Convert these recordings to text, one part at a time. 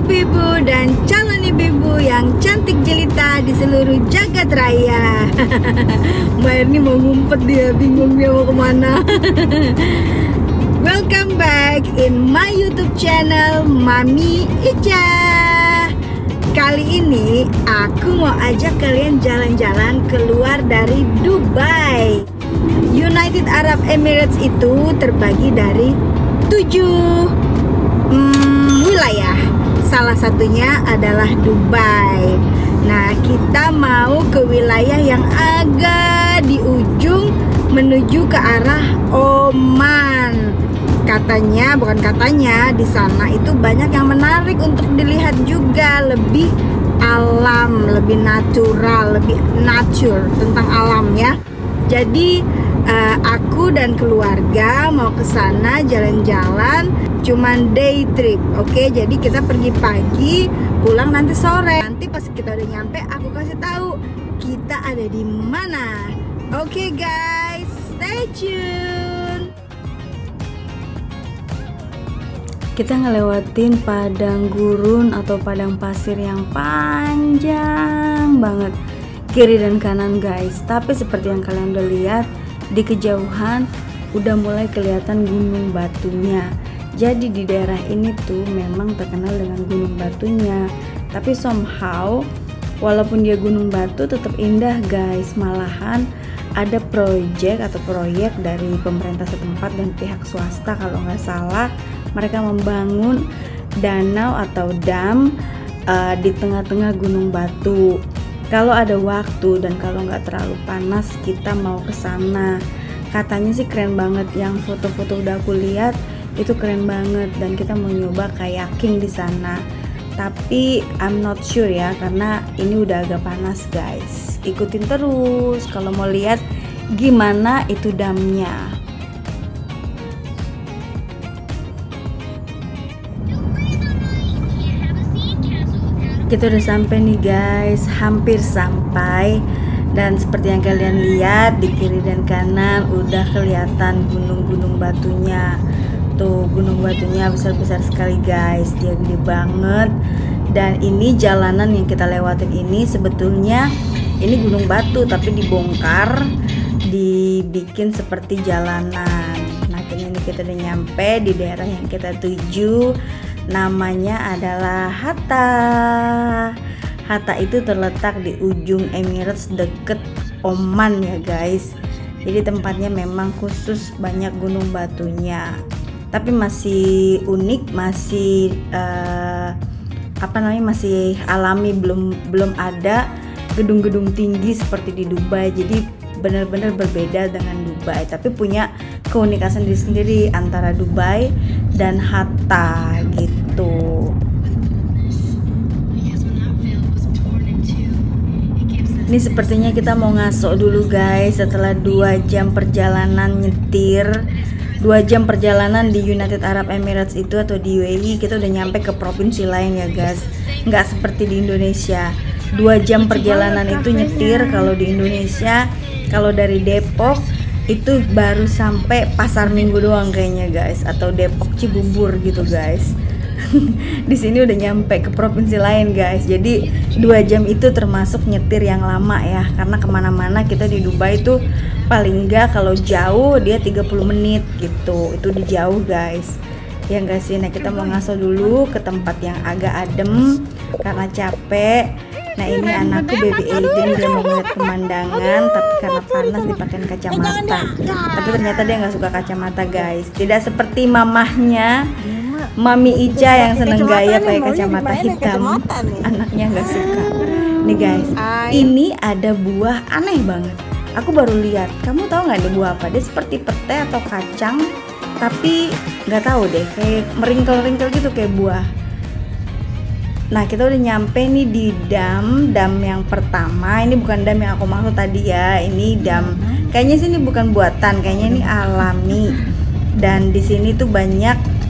ibu-ibu dan calon ibu-ibu yang cantik jelita di seluruh jagat raya. Mbak Erni mau ngumpet, dia bingung dia mau kemana. Welcome back in my YouTube channel Mami Ica. Kali ini aku mau ajak kalian jalan-jalan keluar dari Dubai. United Arab Emirates itu terbagi dari 7 wilayah. Salah satunya adalah Dubai. Nah, kita mau ke wilayah yang agak di ujung menuju ke arah Oman. Katanya, bukan katanya, di sana itu banyak yang menarik untuk dilihat juga, lebih alam, lebih natural, lebih nature tentang alam ya. Jadi aku dan keluarga mau ke sana jalan-jalan, cuman day trip. Oke, jadi kita pergi pagi, pulang nanti sore. Nanti pas kita udah nyampe, aku kasih tahu kita ada di mana. Oke guys, stay tune. Kita ngelewatin padang gurun atau padang pasir yang panjang banget, kiri dan kanan guys. Tapi seperti yang kalian udah lihat, di kejauhan udah mulai kelihatan gunung batunya. Jadi di daerah ini tuh memang terkenal dengan gunung batunya. Tapi somehow walaupun dia gunung batu tetap indah guys. Malahan ada proyek dari pemerintah setempat dan pihak swasta kalau nggak salah, mereka membangun danau atau dam di tengah-tengah gunung batu. Kalau ada waktu dan kalau nggak terlalu panas, kita mau ke sana. Katanya sih keren banget, yang foto-foto udah aku lihat itu keren banget, dan kita mau nyoba kayaking di sana. Tapi I'm not sure ya, karena ini udah agak panas guys. Ikutin terus kalau mau lihat gimana itu damnya. Kita udah sampai nih guys, hampir sampai. Dan seperti yang kalian lihat, di kiri dan kanan udah kelihatan gunung-gunung batunya. Tuh, gunung batunya besar-besar sekali guys, dia gede banget. Dan ini jalanan yang kita lewatin ini sebetulnya ini gunung batu tapi dibongkar, dibikin seperti jalanan. Nah, akhirnya ini kita udah nyampe di daerah yang kita tuju. Namanya adalah Hatta. Hatta itu terletak di ujung Emirates deket Oman ya guys. Jadi tempatnya memang khusus, banyak gunung batunya. Tapi masih unik, masih masih alami, belum ada gedung-gedung tinggi seperti di Dubai. Jadi benar-benar berbeda dengan Dubai, tapi punya keunikan sendiri-sendiri antara Dubai dan Hatta gitu. Ini sepertinya kita mau ngaso dulu guys. Setelah 2 jam perjalanan nyetir, 2 jam perjalanan di United Arab Emirates itu atau di UAE, kita udah nyampe ke provinsi lain ya guys. Nggak seperti di Indonesia, 2 jam perjalanan itu nyetir. Kalau di Indonesia, kalau dari Depok itu baru sampai Pasar Minggu doang kayaknya guys, atau Depok Cibubur gitu guys. Di sini udah nyampe ke provinsi lain guys. Jadi 2 jam itu termasuk nyetir yang lama ya, karena kemana-mana kita di Dubai tuh paling enggak kalau jauh dia 30 menit gitu. Itu di jauh guys ya enggak sih. Nah, kita mau ngaso dulu ke tempat yang agak adem karena capek. Nah, ini anakku baby Aiden, dia mau ngeliat pemandangan tapi karena panas dipakein kacamata. Tapi ternyata dia nggak suka kacamata guys. Tidak seperti mamahnya Mami Ica yang seneng gaya pakai kacamata hitam. Anaknya nggak suka. Nih guys, ini ada buah aneh banget. Aku baru lihat. Kamu tahu nggak ada buah apa? Dia seperti pete atau kacang, tapi nggak tahu deh, kayak meringkel-ringkel gitu kayak buah. Nah, kita udah nyampe nih di dam yang pertama. Ini bukan dam yang aku maksud tadi ya. Ini dam. Kayaknya sini bukan buatan, kayaknya ini alami. Dan di sini tuh banyak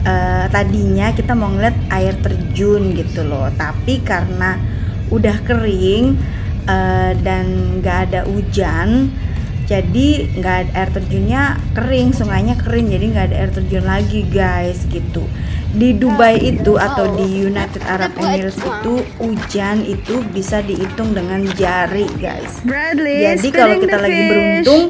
tadinya kita mau ngeliat air terjun gitu loh. Tapi karena udah kering dan nggak ada hujan, Jadi nggak ada air terjunnya, kering, sungainya kering, jadi nggak ada air terjun lagi guys gitu. Di Dubai itu atau di United Arab Emirates itu hujan itu bisa dihitung dengan jari guys. Jadi kalau kita lagi beruntung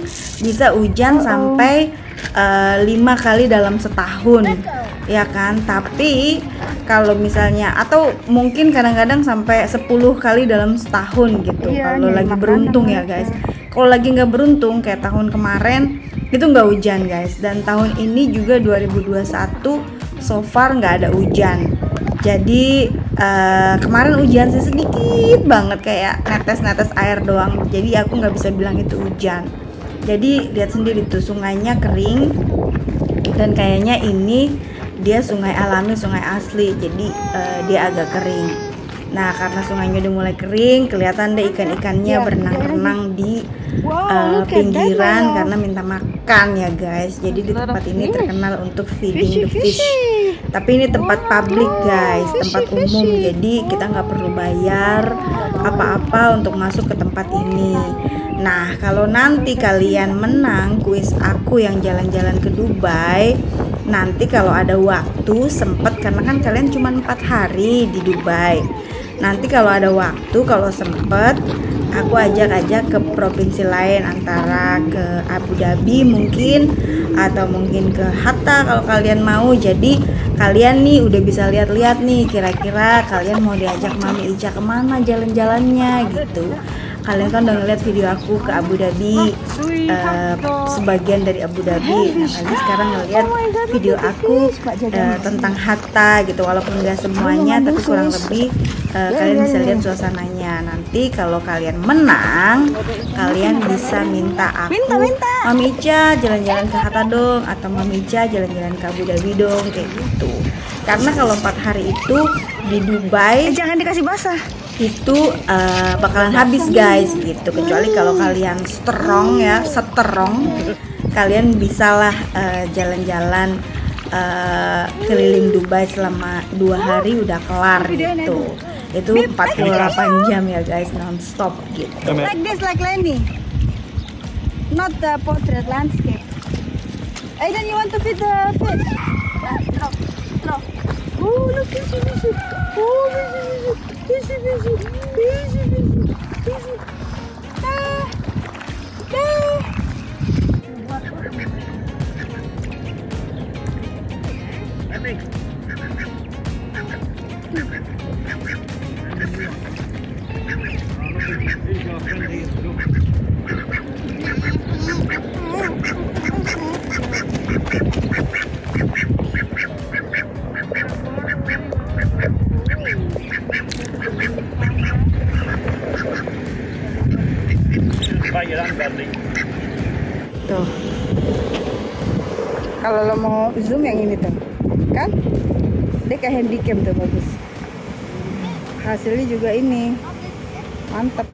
bisa hujan sampai 5 kali dalam setahun, ya kan. Tapi kalau misalnya atau mungkin kadang-kadang sampai 10 kali dalam setahun gitu, kalau lagi beruntung ya guys. Kalau lagi nggak beruntung kayak tahun kemarin itu nggak hujan guys, dan tahun ini juga 2021 so far nggak ada hujan. Jadi kemarin hujan sih sedikit banget, kayak netes-netes air doang, jadi aku nggak bisa bilang itu hujan. Jadi lihat sendiri tuh, sungainya kering dan kayaknya ini dia sungai alami, sungai asli, jadi dia agak kering. Nah karena sungainya udah mulai kering, kelihatan deh ikan-ikannya berenang-renang di pinggiran karena minta makan ya guys. Jadi di tempat ini terkenal untuk feeding the fish. Tapi ini tempat publik guys, tempat umum, jadi kita nggak perlu bayar apa-apa untuk masuk ke tempat ini. Nah kalau nanti kalian menang kuis aku yang jalan-jalan ke Dubai, nanti kalau ada waktu sempet, karena kan kalian cuma 4 hari di Dubai, nanti kalau ada waktu, kalau sempet, aku ajak ke provinsi lain, antara ke Abu Dhabi mungkin, atau mungkin ke Hatta kalau kalian mau. Jadi kalian nih udah bisa lihat-lihat nih, kira-kira kalian mau diajak Mami Ica kemana jalan-jalannya gitu. Kalian kan udah ngeliat video aku ke Abu Dhabi, sebagian dari Abu Dhabi. Nah kalian sekarang ngeliat video aku tentang Hatta gitu, walaupun nggak semuanya tapi kurang lebih kalian bisa lihat suasananya. Nanti kalau kalian menang, kalian bisa minta aku, Mami Ica jalan-jalan ke Hatta dong, atau Mami Ica jalan-jalan ke Abu Dhabi dong, kayak gitu. Karena kalau 4 hari itu di Dubai jangan dikasih basah, itu bakalan habis guys gitu. Kecuali kalau kalian strong ya, strong, kalian bisalah jalan-jalan keliling Dubai selama 2 hari udah kelar gitu. Itu 48 jam ya guys, non-stop gitu. like this, like landing, not the portrait landscape. Aidan, you want to feed the fish? No. Oh, look, fishy. Oh, fishy. Tuh. Kalau lo mau zoom yang ini tuh, kan? Dia kayak handycam tuh, bagus. Hasilnya juga ini, mantap.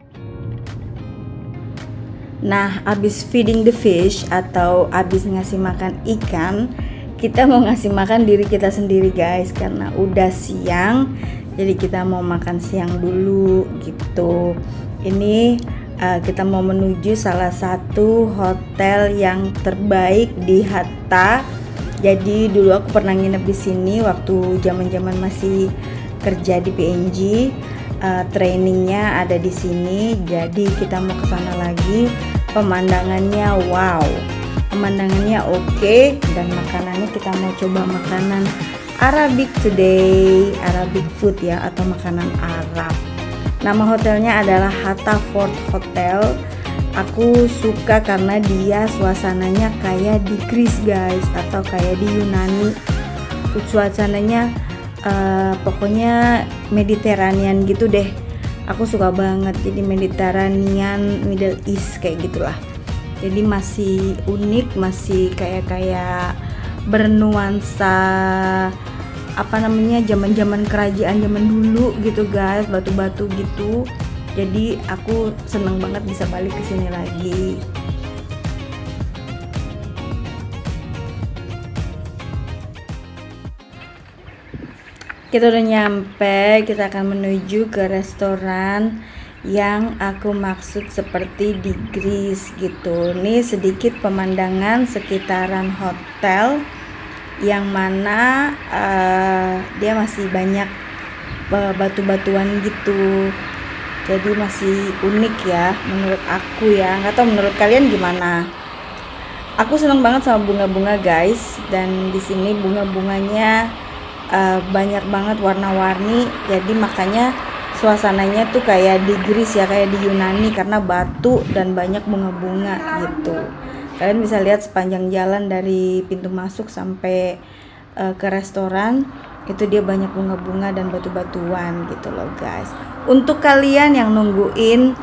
Nah, abis feeding the fish atau abis ngasih makan ikan, kita mau ngasih makan diri kita sendiri guys, karena udah siang. Jadi kita mau makan siang dulu gitu. Ini kita mau menuju salah satu hotel yang terbaik di Hatta. Jadi dulu aku pernah nginep di sini waktu zaman-zaman masih kerja di PNG. Trainingnya ada di sini. Jadi kita mau ke sana lagi. Pemandangannya wow, pemandangannya oke, dan makanannya kita mau coba makanan Arabic today, Arabic food ya, atau makanan Arab. Nama hotelnya adalah Hatta Fort Hotel. Aku suka karena dia suasananya kayak di Greece guys, atau kayak di Yunani. Suasananya pokoknya Mediterranean gitu deh. Aku suka banget, jadi Mediterranean, Middle East kayak gitulah. Jadi masih unik, masih kayak bernuansa apa namanya, zaman-zaman kerajaan zaman dulu gitu guys, batu-batu gitu. Jadi aku seneng banget bisa balik ke sini lagi. Kita udah nyampe, kita akan menuju ke restoran Yang aku maksud seperti di Greece gitu. Ini sedikit pemandangan sekitaran hotel yang mana dia masih banyak batu-batuan gitu. Jadi masih unik ya menurut aku ya. Nggak tahu menurut kalian gimana? Aku seneng banget sama bunga-bunga guys, dan di sini bunga-bunganya banyak banget warna-warni. Jadi makanya suasananya tuh kayak di Greece ya, kayak di Yunani karena batu dan banyak bunga-bunga gitu. Kalian bisa lihat sepanjang jalan dari pintu masuk sampai ke restoran itu dia banyak bunga-bunga dan batu-batuan gitu loh guys. Untuk kalian yang nungguin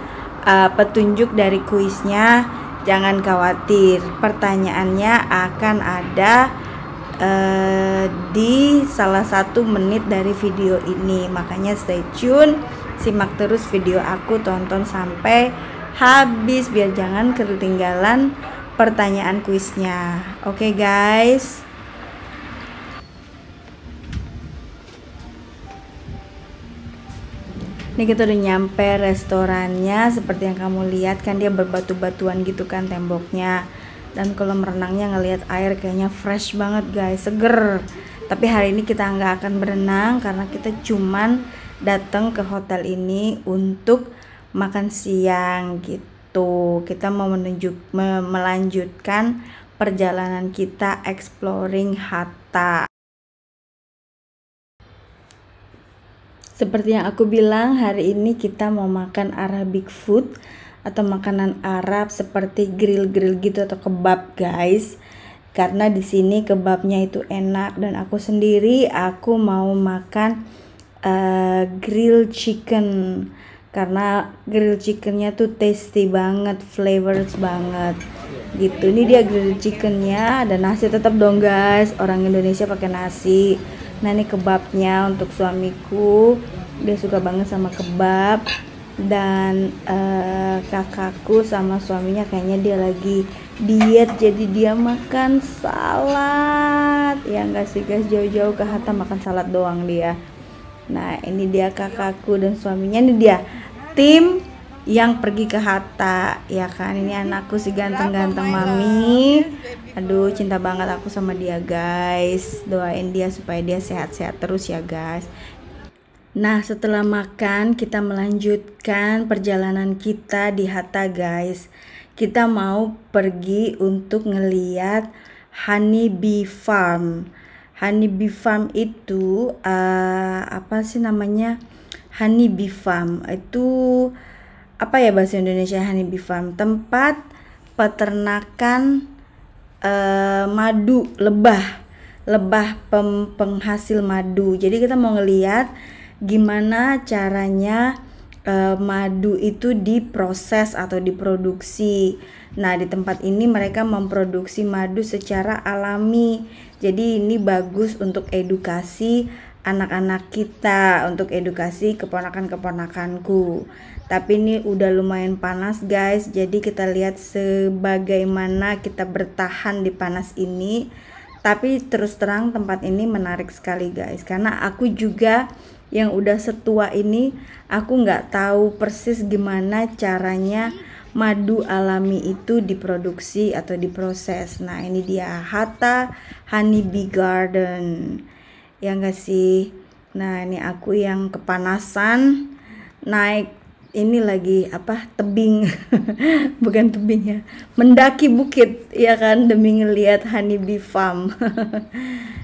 petunjuk dari kuisnya, jangan khawatir, pertanyaannya akan ada di salah satu menit dari video ini. Makanya stay tune, simak terus video aku, tonton sampai habis biar jangan ketinggalan pertanyaan kuisnya. Oke guys. Ini kita udah nyampe restorannya. Seperti yang kamu lihat kan, dia berbatu-batuan gitu kan temboknya. Dan kolam renangnya ngelihat air kayaknya fresh banget guys, seger. Tapi hari ini kita nggak akan berenang karena kita cuman datang ke hotel ini untuk makan siang gitu. Kita mau melanjutkan perjalanan kita exploring Hatta. Seperti yang aku bilang, hari ini kita mau makan Arabic food atau makanan Arab seperti grill-grill gitu atau kebab guys. Karena di sini kebabnya itu enak, dan aku sendiri mau makan grill chicken karena grill chickennya tuh tasty banget, flavors banget gitu. Ini dia grill chickennya, ada nasi tetap dong guys, orang Indonesia pakai nasi. Nah ini kebabnya untuk suamiku, dia suka banget sama kebab. Dan kakakku sama suaminya kayaknya dia lagi diet, jadi dia makan salad. Ya enggak sih guys, jauh-jauh ke Hatta makan salad doang dia. Nah ini dia kakakku dan suaminya, ini dia tim yang pergi ke Hatta ya kan. Ini anakku si ganteng-ganteng mami. Aduh cinta banget aku sama dia guys, doain dia supaya dia sehat-sehat terus ya guys. Nah setelah makan kita melanjutkan perjalanan kita di Hatta guys. Kita mau pergi untuk ngeliat honey bee farm. Honey bee farm itu apa sih namanya? Honey bee farm itu apa ya bahasa Indonesia? Honey bee farm, tempat peternakan madu, lebah penghasil madu. Jadi kita mau ngeliat gimana caranya madu itu diproses atau diproduksi. Nah di tempat ini mereka memproduksi madu secara alami. Jadi ini bagus untuk edukasi anak-anak kita, untuk edukasi keponakan-keponakanku. Tapi ini udah lumayan panas guys, jadi kita lihat sebagaimana kita bertahan di panas ini. Tapi terus terang tempat ini menarik sekali guys, karena aku juga yang udah setua ini, aku nggak tahu persis gimana caranya madu alami itu diproduksi atau diproses. Nah ini dia Hatta Honey Bee Garden, ya nggak sih? Nah ini aku yang kepanasan naik ini lagi apa, tebing bukan tebing ya, mendaki bukit ya kan, demi ngelihat honey bee farm.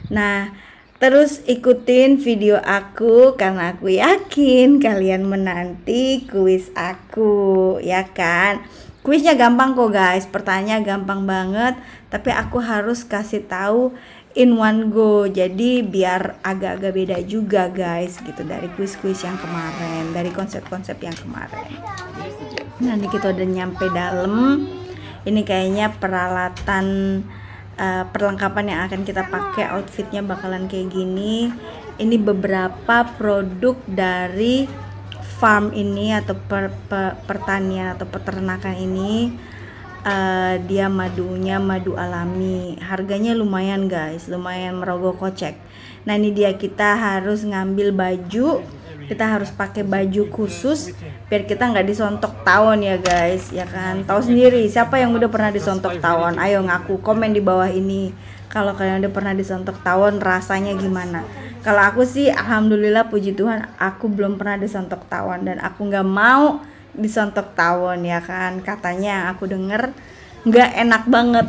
Nah terus ikutin video aku karena aku yakin kalian menanti kuis aku ya kan. Kuisnya gampang kok guys, pertanyaan gampang banget, tapi aku harus kasih tahu in one go, jadi biar agak-agak beda juga guys gitu dari kuis-kuis yang kemarin, dari konsep-konsep yang kemarin. Nanti kita udah nyampe dalam. Ini kayaknya peralatan perlengkapan yang akan kita pakai, outfitnya bakalan kayak gini. Ini beberapa produk dari farm ini atau pertanian atau peternakan ini. dia madunya madu alami. Harganya lumayan guys, lumayan merogoh kocek. Nah ini dia, kita harus ngambil baju, kita harus pakai baju khusus biar kita nggak disontok tawon ya guys, ya kan. Tahu sendiri siapa yang udah pernah disontok tawon, ayo ngaku, komen di bawah ini kalau kalian udah pernah disontok tawon, rasanya gimana. Kalau aku sih alhamdulillah, puji Tuhan, aku belum pernah disontok tawon dan aku nggak mau disontok tawon, ya kan. Katanya aku denger nggak enak banget.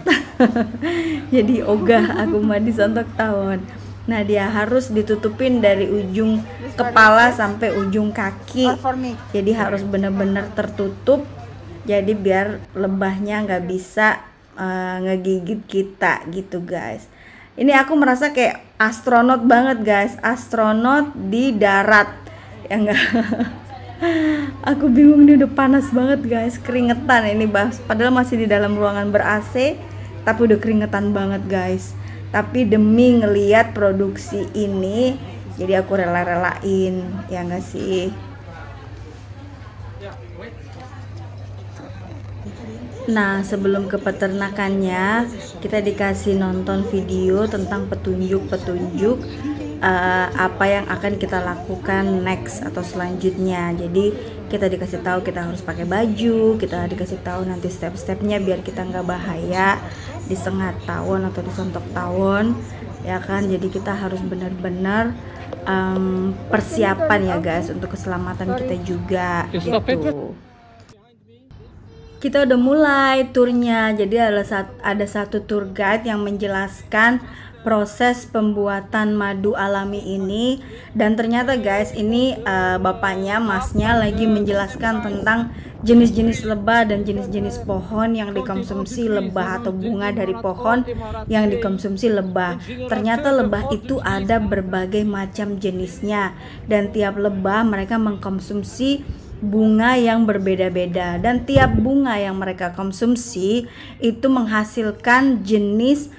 Jadi ogah aku mau disontok tawon. Nah dia harus ditutupin dari ujung kepala sampai ujung kaki, jadi harus bener-bener tertutup, jadi biar lebahnya nggak bisa ngegigit kita gitu guys. Ini aku merasa kayak astronot banget guys, astronot di darat ya enggak. Aku bingung, ini udah panas banget guys, keringetan ini padahal masih di dalam ruangan ber-AC tapi udah keringetan banget guys. Tapi demi ngeliat produksi ini, jadi aku rela-relain, ya enggak sih. Nah sebelum ke peternakannya, kita dikasih nonton video tentang petunjuk-petunjuk apa yang akan kita lakukan next atau selanjutnya. Jadi kita dikasih tahu kita harus pakai baju, kita dikasih tahu nanti step-stepnya biar kita nggak bahaya disengat tawon atau disontok tawon, ya kan. Jadi kita harus benar-benar persiapan ya guys untuk keselamatan kita juga gitu. Kita udah mulai turnya, jadi ada satu tour guide yang menjelaskan proses pembuatan madu alami ini. Dan ternyata guys, ini bapaknya, masnya lagi menjelaskan tentang jenis-jenis lebah dan jenis-jenis pohon yang dikonsumsi lebah, atau bunga dari pohon yang dikonsumsi lebah. Ternyata lebah itu ada berbagai macam jenisnya, dan tiap lebah mereka mengkonsumsi bunga yang berbeda-beda, dan tiap bunga yang mereka konsumsi itu menghasilkan jenis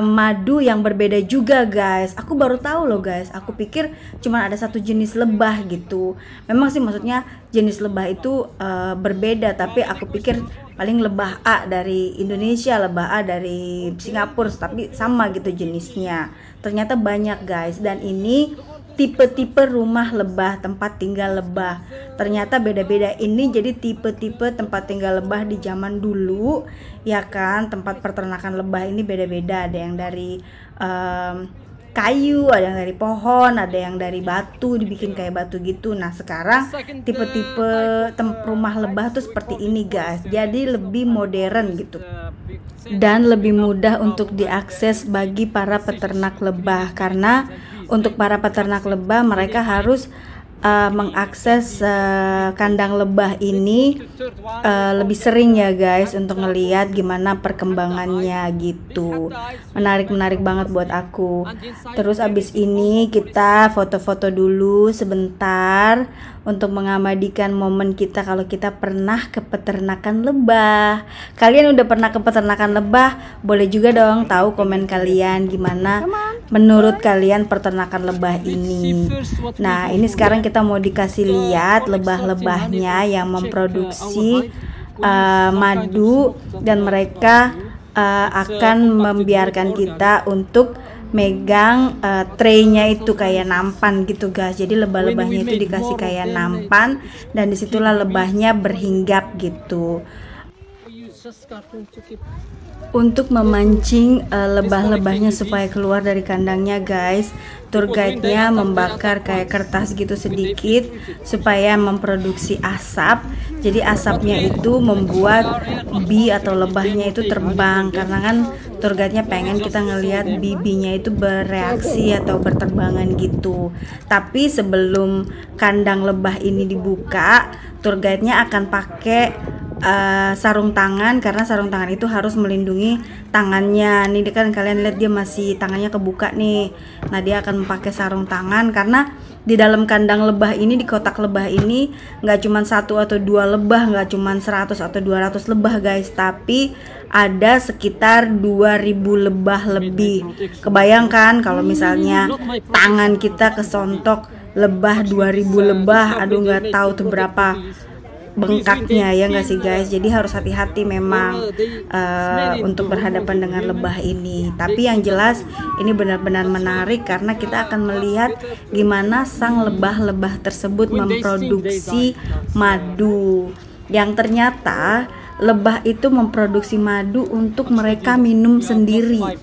madu yang berbeda juga guys. Aku baru tahu loh guys, aku pikir cuma ada satu jenis lebah gitu. Memang sih maksudnya jenis lebah itu berbeda, tapi aku pikir paling lebah A dari Indonesia, lebah A dari Singapura, tapi sama gitu jenisnya. Ternyata banyak guys, dan ini tipe-tipe rumah lebah, tempat tinggal lebah. Ternyata beda-beda. Ini jadi tipe-tipe tempat tinggal lebah di zaman dulu, ya kan. Tempat peternakan lebah ini beda-beda. Ada yang dari kayu, ada yang dari pohon, ada yang dari batu, dibikin kayak batu gitu. Nah sekarang tipe-tipe rumah lebah tuh seperti ini guys. Jadi lebih modern gitu, dan lebih mudah untuk diakses bagi para peternak lebah. Karena untuk para peternak lebah, mereka harus mengakses kandang lebah ini lebih sering ya guys, untuk ngelihat gimana perkembangannya gitu. Menarik banget buat aku. Terus abis ini kita foto-foto dulu sebentar untuk mengabadikan momen kita kalau kita pernah ke peternakan lebah. Kalian udah pernah ke peternakan lebah? Boleh juga dong tahu komen kalian gimana menurut kalian peternakan lebah ini. Nah ini sekarang kita mau dikasih lihat lebah-lebahnya yang memproduksi madu, dan mereka akan membiarkan kita untuk megang tray-nya itu kayak nampan gitu guys. Jadi lebah-lebahnya itu dikasih kayak nampan, dan disitulah lebahnya berhinggap gitu. Untuk memancing lebah-lebahnya supaya keluar dari kandangnya guys, tour guide-nya membakar kayak kertas gitu sedikit supaya memproduksi asap. Jadi asapnya itu membuat bee atau lebahnya itu terbang, karena kan tour guide-nya pengen kita ngelihat bibinya itu bereaksi atau berterbangan gitu. Tapi sebelum kandang lebah ini dibuka, tour guide-nya akan pakai sarung tangan, karena sarung tangan itu harus melindungi tangannya. Nih kan kalian lihat dia masih tangannya kebuka nih. Nah dia akan memakai sarung tangan karena di dalam kandang lebah ini, di kotak lebah ini nggak cuma 1 atau 2 lebah, nggak cuma 100 atau 200 lebah guys, tapi ada sekitar 2000 lebah lebih. Kebayangkan kalau misalnya tangan kita kesontok lebah 2000 lebah, aduh nggak tahu tuh berapa bengkaknya, ya nggak sih guys. Jadi harus hati-hati memang untuk berhadapan dengan lebah ini. Tapi yang jelas ini benar-benar menarik karena kita akan melihat gimana sang lebah-lebah tersebut memproduksi madu, yang ternyata lebah itu memproduksi madu untuk mereka minum sendiri.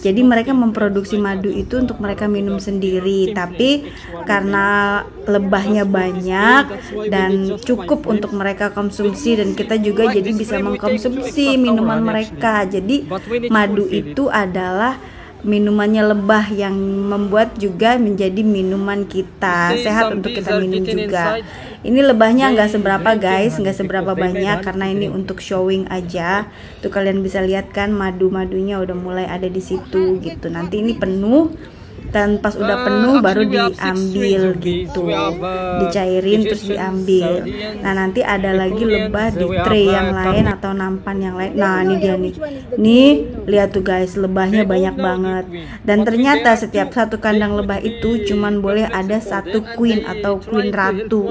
Jadi mereka memproduksi madu itu untuk mereka minum sendiri. Tapi karena lebahnya banyak dan cukup untuk mereka konsumsi, dan kita juga jadi bisa mengkonsumsi minuman mereka. Jadi madu itu adalah minumannya lebah yang membuat juga menjadi minuman kita, sehat untuk kita minum juga. Ini lebahnya nggak seberapa guys, nggak seberapa banyak karena ini untuk showing aja. Tuh kalian bisa lihat kan madu-madunya udah mulai ada di situ gitu. Nanti ini penuh, dan pas udah penuh baru diambil gitu, dicairin terus diambil. Nah nanti ada lagi lebah di tray yang lain atau nampan yang lain. Nah ini dia nih, lihat tuh guys, lebahnya banyak banget. Dan ternyata setiap satu kandang lebah itu cuman boleh ada satu queen atau queen ratu.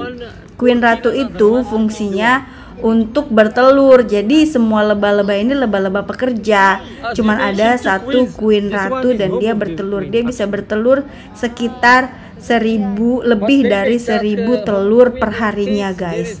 Queen ratu itu fungsinya untuk bertelur. Jadi semua lebah-lebah ini lebah-lebah pekerja. Cuman ada satu queen ratu dan dia bertelur. Dia bisa bertelur sekitar 1000, lebih dari 1000 telur per harinya guys.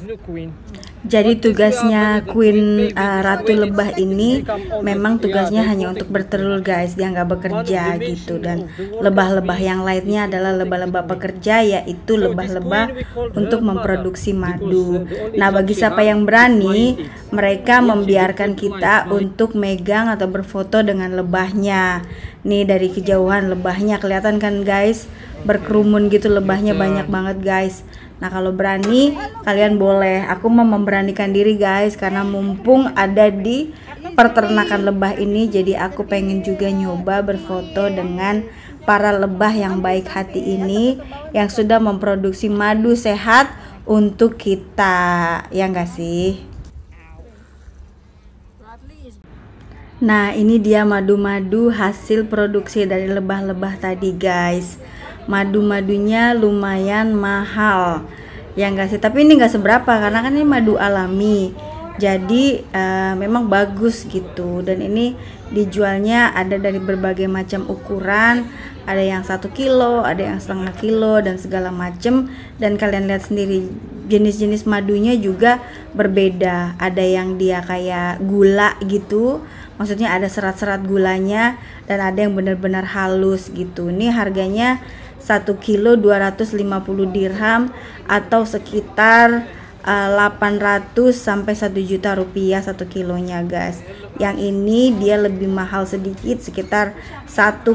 Jadi tugasnya queen ratu lebah ini memang tugasnya hanya untuk bertelur guys, dia nggak bekerja gitu. Dan lebah-lebah yang lainnya adalah lebah-lebah pekerja, yaitu lebah-lebah untuk memproduksi madu. Nah bagi siapa yang berani, mereka membiarkan kita untuk megang atau berfoto dengan lebahnya. Nih dari kejauhan lebahnya kelihatan kan guys, berkerumun gitu, lebahnya banyak banget guys. Nah kalau berani kalian boleh, aku mau memberanikan diri guys karena mumpung ada di peternakan lebah ini, jadi aku pengen juga nyoba berfoto dengan para lebah yang baik hati ini yang sudah memproduksi madu sehat untuk kita, ya enggak sih? Nah ini dia madu-madu hasil produksi dari lebah-lebah tadi guys. Madu-madunya lumayan mahal, ya enggak sih? Tapi ini enggak seberapa karena kan ini madu alami, jadi memang bagus gitu. Dan ini dijualnya ada dari berbagai macam ukuran, ada yang 1 kilo, ada yang setengah kilo dan segala macam. Dan kalian lihat sendiri jenis-jenis madunya juga berbeda. Ada yang dia kayak gula gitu, maksudnya ada serat-serat gulanya, dan ada yang benar-benar halus gitu. Ini harganya 1 kilo 250 dirham atau sekitar 800 sampai 1 juta rupiah 1 kilonya guys. Yang ini dia lebih mahal sedikit, sekitar 1,2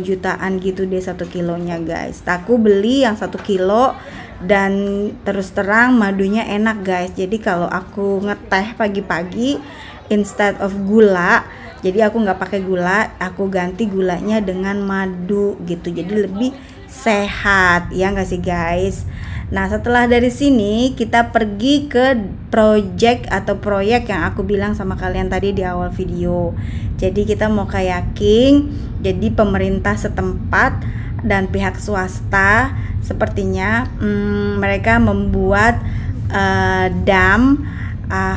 jutaan gitu deh 1 kilonya guys. Aku beli yang 1 kilo dan terus terang madunya enak guys. Jadi kalau aku ngeteh pagi-pagi, instead of gula, jadi aku nggak pakai gula, aku ganti gulanya dengan madu gitu, jadi lebih sehat, ya nggak sih guys. Nah setelah dari sini kita pergi ke project atau proyek yang aku bilang sama kalian tadi di awal video. Jadi kita mau kayaking, jadi pemerintah setempat dan pihak swasta sepertinya mereka membuat dam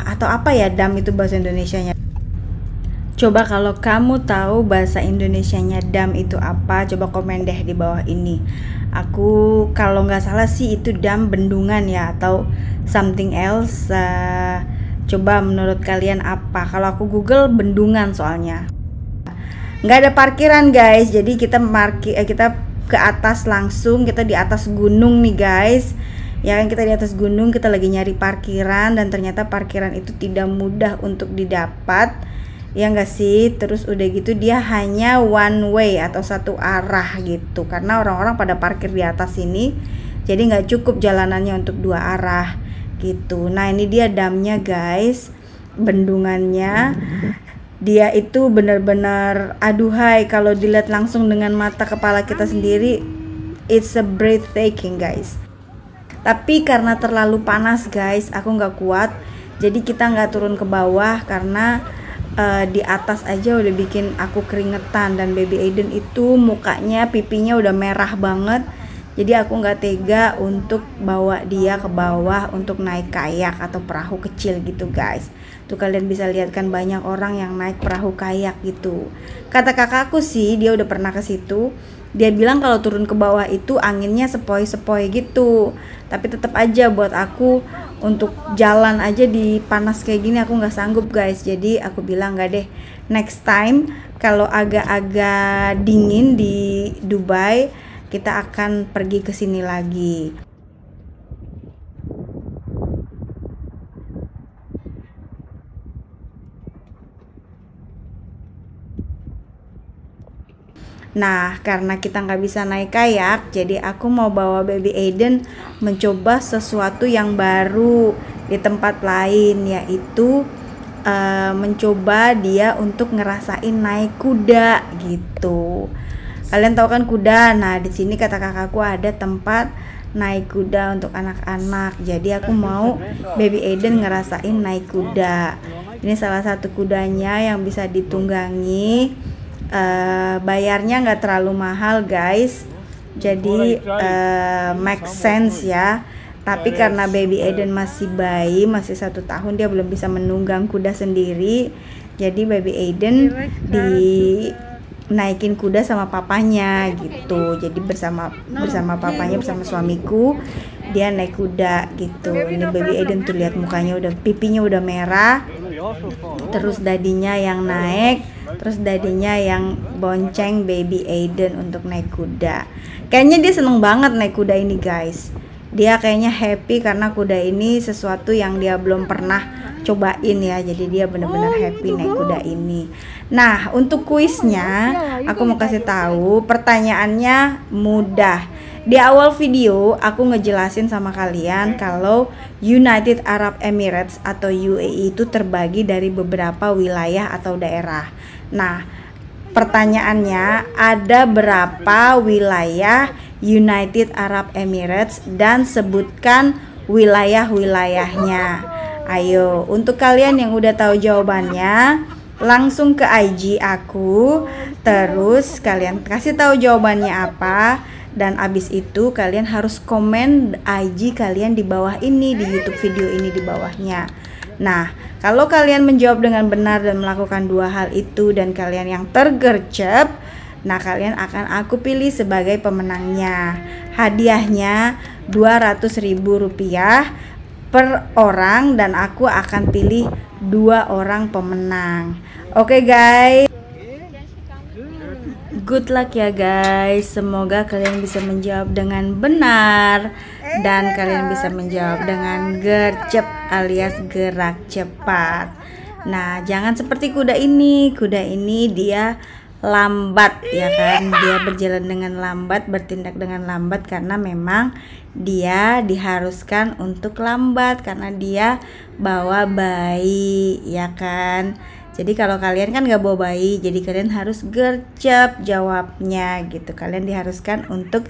atau apa ya, dam itu bahasa Indonesianya. Coba kalau kamu tahu bahasa Indonesianya dam itu apa, coba komen deh di bawah ini. Aku kalau nggak salah sih itu dam bendungan ya, atau something else. Coba menurut kalian apa? Kalau aku Google bendungan soalnya. Nggak ada parkiran guys, jadi kita kita ke atas langsung, kita di atas gunung nih guys. Ya kan, kita di atas gunung, kita lagi nyari parkiran dan ternyata parkiran itu tidak mudah untuk didapat. Ya enggak sih? Terus udah gitu dia hanya one way atau satu arah gitu, karena orang-orang pada parkir di atas ini, jadi nggak cukup jalanannya untuk 2 arah gitu. Nah ini dia damnya guys, bendungannya. Dia itu benar-benar aduhai, kalau dilihat langsung dengan mata kepala kita sendiri, it's a breathtaking guys. Tapi karena terlalu panas guys, aku nggak kuat, jadi kita nggak turun ke bawah karena di atas aja udah bikin aku keringetan. Dan baby Aiden itu mukanya, pipinya udah merah banget, Jadi aku nggak tega untuk bawa dia ke bawah untuk naik kayak atau perahu kecil gitu guys. Tuh kalian bisa lihat kan banyak orang yang naik perahu kayak gitu. Kata kakakku sih dia udah pernah ke situ. Dia bilang kalau turun ke bawah itu anginnya sepoi-sepoi gitu. Tapi tetap aja buat aku untuk jalan aja di panas kayak gini aku nggak sanggup guys. Jadi aku bilang nggak deh. Next time kalau agak-agak dingin di Dubai, kita akan pergi ke sini lagi. Nah, karena kita nggak bisa naik kayak, jadi aku mau bawa baby Aiden mencoba sesuatu yang baru di tempat lain, yaitu mencoba dia untuk ngerasain naik kuda gitu. Kalian tahu kan kuda? Nah, di sini kata kakakku ada tempat naik kuda untuk anak-anak. Jadi aku mau baby Aiden ngerasain naik kuda. Ini salah satu kudanya yang bisa ditunggangi. Bayarnya nggak terlalu mahal guys. Jadi make sense ya. Tapi karena baby Aiden masih bayi, masih 1 tahun, dia belum bisa menunggang kuda sendiri. Jadi baby Aiden dinaikin kuda sama papanya gitu. Jadi bersama papanya, bersama suamiku, dia naik kuda gitu. Ini baby Aiden tuh lihat mukanya udah, pipinya udah merah. Terus dadinya yang naik, terus dadinya yang bonceng baby Aiden untuk naik kuda. Kayaknya dia seneng banget naik kuda ini guys. Dia kayaknya happy karena kuda ini sesuatu yang dia belum pernah cobain ya. Jadi dia benar-benar happy naik kuda ini. Nah, untuk kuisnya aku mau kasih tahu, pertanyaannya mudah. Di awal video aku ngejelasin sama kalian kalau United Arab Emirates atau UAE itu terbagi dari beberapa wilayah atau daerah. Nah, pertanyaannya ada berapa wilayah United Arab Emirates dan sebutkan wilayah-wilayahnya. Ayo, untuk kalian yang udah tahu jawabannya, langsung ke IG aku, terus kalian kasih tahu jawabannya apa, dan abis itu kalian harus komen IG kalian di bawah ini, di YouTube video ini di bawahnya. Nah, kalau kalian menjawab dengan benar dan melakukan 2 hal itu dan kalian yang tergercep, nah kalian akan aku pilih sebagai pemenangnya. Hadiahnya Rp200.000 per orang dan aku akan pilih 2 orang pemenang. Oke guys, good luck ya guys. Semoga kalian bisa menjawab dengan benar dan kalian bisa menjawab dengan gercep alias gerak cepat. Nah, jangan seperti kuda ini. Kuda ini dia lambat ya kan, dia berjalan dengan lambat, bertindak dengan lambat karena memang dia diharuskan untuk lambat karena dia bawa bayi ya kan. Jadi kalau kalian kan gak bawa bayi, jadi kalian harus gercep jawabnya gitu. Kalian diharuskan untuk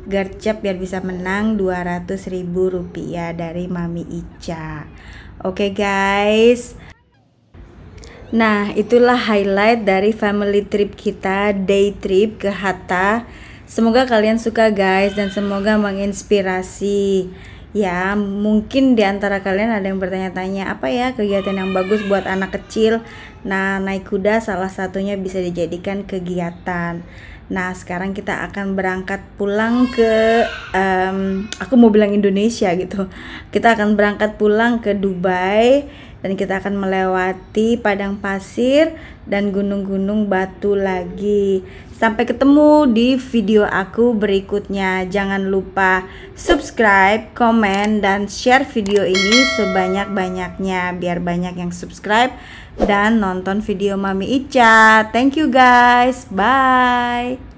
gercep biar bisa menang Rp200.000 dari Mami Ica. Oke guys. Nah, itulah highlight dari family trip kita, day trip ke Hatta. Semoga kalian suka guys dan semoga menginspirasi. Ya, mungkin diantara kalian ada yang bertanya-tanya, apa ya kegiatan yang bagus buat anak kecil? Nah, naik kuda salah satunya bisa dijadikan kegiatan. Nah, sekarang kita akan berangkat pulang ke, aku mau bilang Indonesia gitu. Kita akan berangkat pulang ke Dubai. Dan kita akan melewati padang pasir dan gunung-gunung batu lagi. Sampai ketemu di video aku berikutnya. Jangan lupa subscribe, komen, dan share video ini sebanyak-banyaknya biar banyak yang subscribe dan nonton video Mami Ica. Thank you guys. Bye.